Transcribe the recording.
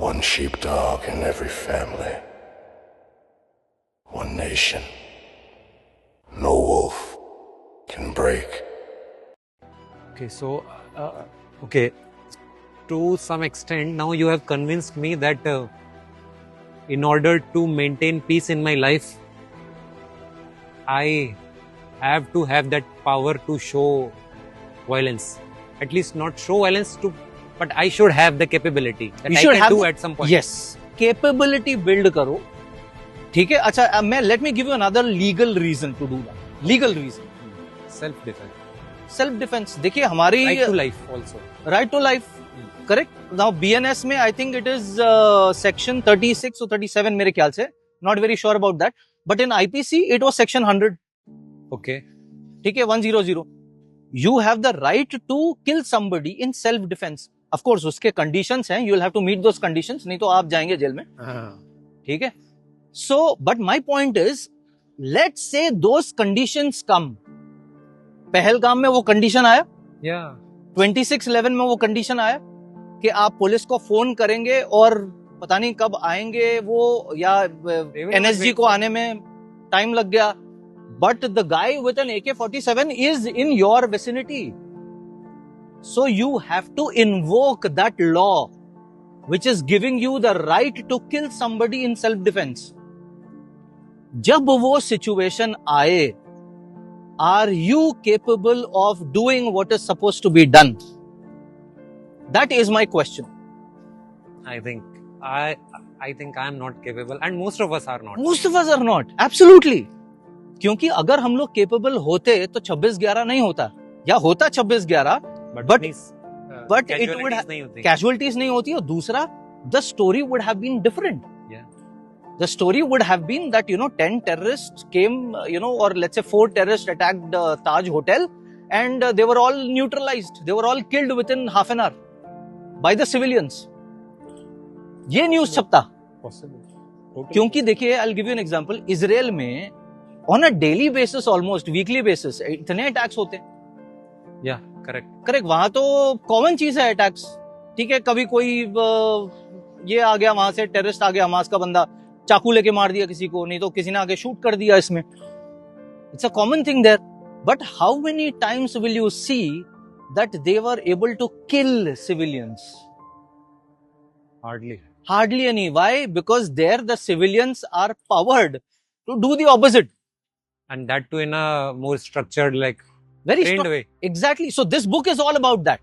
One sheepdog in every family. One nation. No wolf can break. Okay, so, okay, to some extent, now you have convinced me that in order to maintain peace in my life, I have to have that power to show violence. At least not show violence to, but I should have the capability that You I should can have do the- at some point. Yes, capability build करो. ठीक है. अच्छा, अब मैं let me give you another legal reason to do that. Legal reason. Self-defense. Self defense. देखिए हमारी Right to life also. right to life. Correct. Now BNS में I think it is section 36 or 37 मेरे ख्याल से. Not very sure about that. But in IPC it was section 100. Okay. ठीक है, 100. You have the right to kill somebody in self defense. Of course उसके conditions हैं. You will have to meet those conditions. नहीं तो आप जाएंगे jail में. ठीक है. So, but my point is, let's say those conditions come. Pahalgam में वो कंडीशन आया. Yeah. 26/11 में वो कंडीशन आया कि आप पुलिस को फोन करेंगे और पता नहीं कब आएंगे वो, या एनएसजी को आने में टाइम लग गया. But the guy with an AK-47 is in your vicinity. So you have to invoke that law which is giving you the right to kill somebody in self defense. जब वो situation आए, are you capable of doing what is supposed to be done? That is my question. I think I am not capable, and most of us are not. Most of us are not. Absolutely. क्योंकि अगर हम लोग capable होते तो 26/11 नहीं होता, या होता 26/11, but please, but it casualties would नहीं होती. casualties नहीं होती. और दूसरा, the story would have been different. Yeah. The story would have been that 10 terrorists came, or let's say 4 terrorists attacked Taj Hotel, and they were all neutralized. They were all killed within half an hour by the civilians. ये news छपता. Possible. Totally. क्योंकि देखिए, I'll give you an example. Israel में on a daily basis, almost weekly basis, इतने attacks होते हैं. Yeah, correct. Correct. वहां तो common चीज है अटैक्स. ठीक है, कभी कोई ये आ गया, वहां से टेररिस्ट आ गया, हमास का बंदा, चाकू लेके मार दिया किसी को, नहीं तो किसी ने आके शूट कर दिया. इसमें it's a common thing there. But how many times will you see that they were able to kill civilians? Hardly. Hardly any. Why? Because there the civilians are powered to do the opposite. And that too in a more structured, like Very trained strong. way. Exactly. So this book is all about that.